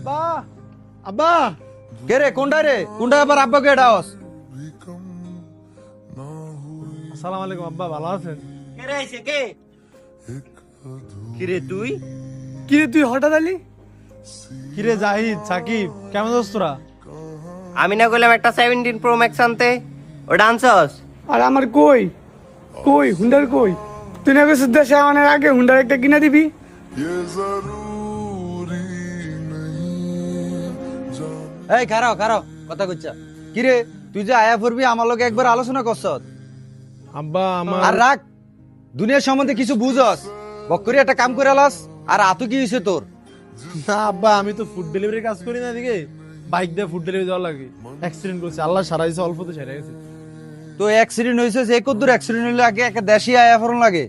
আব্বা আব্বা কে রে কোনটা রে কোনটা আবার আব্বাকে এটাওস। আসসালামু আলাইকুম আব্বা, ভালো আছেন? কে রে আইছে কে? কিরে তুই? কিরে তুই হঠাৎ আলি? কিরে জাহিদ সাকিব কেমন আছিস তোরা? আমি না কইলাম একটা 17 প্রো ম্যাক্স আনতে, ওটা আনছস? আর আমার কই কই হুন্ডার কই? তুই না কইছিস দেশে আনার আগে হুন্ডার একটা কিনে দিবি। এই খারাও খারাও কথা কইছা কি রে তুই যে আয়া পড়বি আমার লগে একবার আলোচনা করছ। আব্বা আমার আর রাখ দুনিয়ার সম্বন্ধে কিছু বুঝস বকরি একটা কাম করে আলাস। আর আতো কি হইছে তোর? না আব্বা, আমি তো ফুড ডেলিভারি কাজ করি না, এদিকে বাইক দিয়ে ফুড ডেলিভারি দেওয়া লাগে। অ্যাক্সিডেন্ট করেছে, আল্লাহ সারাইছে, অল্পতে সেরে গেছে। তো অ্যাক্সিডেন্ট হইছে যে কদ্দুর অ্যাক্সিডেন্ট হইলে আগে একটা দেশি আয়া ফরন লাগে।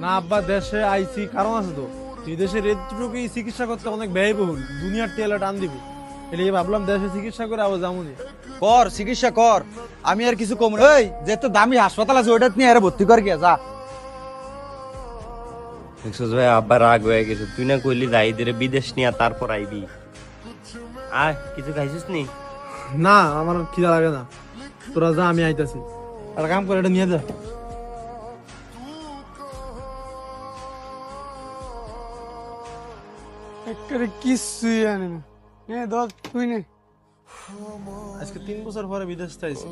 না আব্বা, দেশে আইসি কারণ আছে তো। এই দেশে রেটটুকুই চিকিৎসা করতে অনেক ব্যয়বহুল, দুনিয়ার টেলা টান দিব। এলিয়ে ভাবলাম দেশে চিকিৎসা করে আবার যামুনি। কর চিকিৎসা কর, আমি আর কিছু কম না। এই যে তো দামি হাসপাতাল আছে ওটা নিয়ে আরে ভর্তি কর গিয়া যা। দেখছস ভাই, আব্বা রাগ হয়ে গেছে। তুই না কইলি জাহিদের বিদেশ নিয়ে তারপর আইবি। আয় কিছু খাইছিস নি? না আমার খিদা লাগে না, তোরা যা, আমি আইতাছি। আর কাম করে এটা নিয়ে যা। একেবারে কিছুই আনে না। নে দোস্ত তুই নে। আজকে 3 বছর পরে বিদেশ আইছি,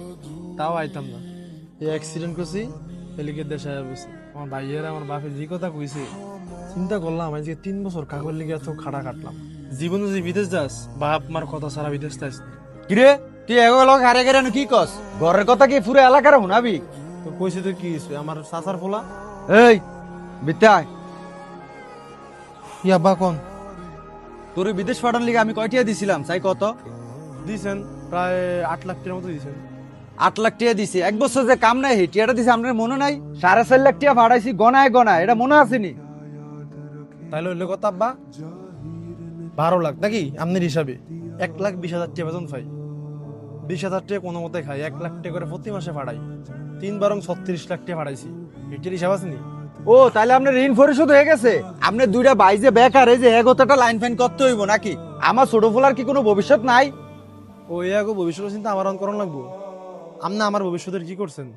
তাও আইতাম না। এই অ্যাক্সিডেন্ট করছি, এলিকে দেশে আয়া বসে। আমার ভাইয়ের আমার বাপে যে কথা কইছে, চিন্তা করলাম আজকে 3 বছর কাগজ লিগে এত খাড়া কাটলাম। জীবনে যদি বিদেশ যাস, বাপ মার কথা সারা বিদেশ যাস। কিরে তুই এগো লোক হারে গেলে কি কস? ঘরের কথা কি পুরো এলাকার হুনাবি? তো কইছে তো কি হইছে, আমার চাচার ফোলা। এই বিতাই ইয়া বা কোন তোর বিদেশ পাঠান লিগে আমি কয়টিয়া দিছিলাম চাই কত? দিছেন প্রায় 8 লাখ টাকার মতো দিছেন। 8 লাখ টাকা দিছি। এক বছর যে কাম নাই হেটিয়াটা দিছি আপনার মনে নাই? 4.5 লাখ টাকা ভাড়াইছি গনায় গনায়, এটা মনে আসেনি? তাইলে হইলে কথা আব্বা 12 লাখ নাকি আপনার হিসাবে? 1,20,000 টাকা বেতন পাই, 20,000 টাকা কোনো মতে খাই, 1 লাখ টাকা করে প্রতি মাসে ভাড়াই। 3 বারং 36 লাখ টাকা ভাড়াইছি। এটার হিসাব আছে নি? ও তাহলে আপনার ঋণ পরিশোধ হয়ে গেছে? আপনি দুইটা বাইজে বেকার, এই যে এগোতাটা লাইন ফাইন করতে হইব নাকি? আমার ছোট ফোলার কি কোনো ভবিষ্যৎ নাই? ও আগো ভবিষ্যৎ চিন্তা আমার করণ লাগবো। আপনি আমার ভবিষ্যতের কি করছেন?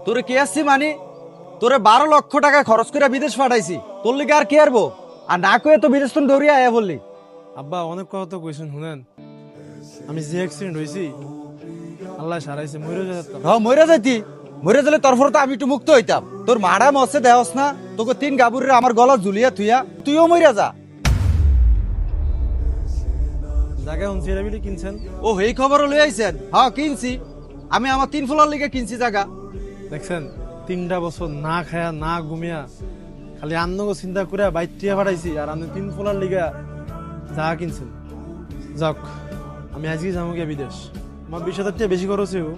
তোরে কে আসছি মানে? তোরে 12 লক্ষ টাকা খরচ করে বিদেশ পাঠাইছি, তোর লিগে আর কে আরবো? আর না কয়ে তো বিদেশ তুমি দৌড়িয়ে আয়া বললি। আব্বা অনেক কথা তো কইছেন, শুনেন। আমি যে অ্যাক্সিডেন্ট হয়েছি, আল্লাহ সারাইছে, মরে যেতাম। হ্যাঁ মরে যাইতি, মরে গেলে তোর ফলে তো আমি একটু মুক্ত হইতাম। তোর মারা মরছে দেহস না, তোকে 3 গাবুরের আমার গলা ঝুলিয়া থুইয়া তুইও মইরা যা। জায়গা হুন সিরাবিলি কিনছেন? ও এই খবর লই আইছেন? হ্যাঁ কিনছি, আমি আমার 3 ফোলার লিগে কিনছি জায়গা। দেখছেন 3টা বছর না খায়া না ঘুমিয়া খালি আন্নগো চিন্তা করে বাইটিয়া পাঠাইছি, আর আপনি 3 ফোলার লিগা যা কিনছেন। যাক আমি আজকে যাবো গিয়া বিদেশ। আমার 20,000 টাকা বেশি খরচ হইব,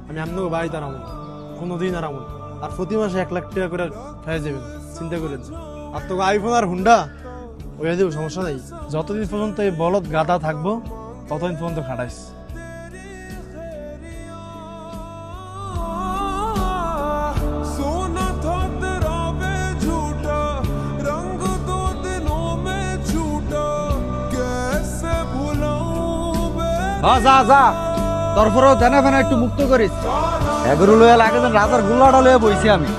আমি আন্নগো বাড়িতে আরাম কোনোদিন আরাম। আর প্রতি মাসে 1 লাখ টাকা করে খাই যাবেন, চিন্তা করেন। আর তোকে আইফোন আর হুন্ডা ওই দেব, সমস্যা নাই। যতদিন পর্যন্ত এই বলদ গাদা থাকবো ততদিন পর্যন্ত খাটাইস। হ্যাঁ যা যা, তারপরেও দেনা ফেনা একটু মুক্ত করিস। এগুলো লইয়া লাগে রাজার গুল্লাটা লইয়া বইছি আমি।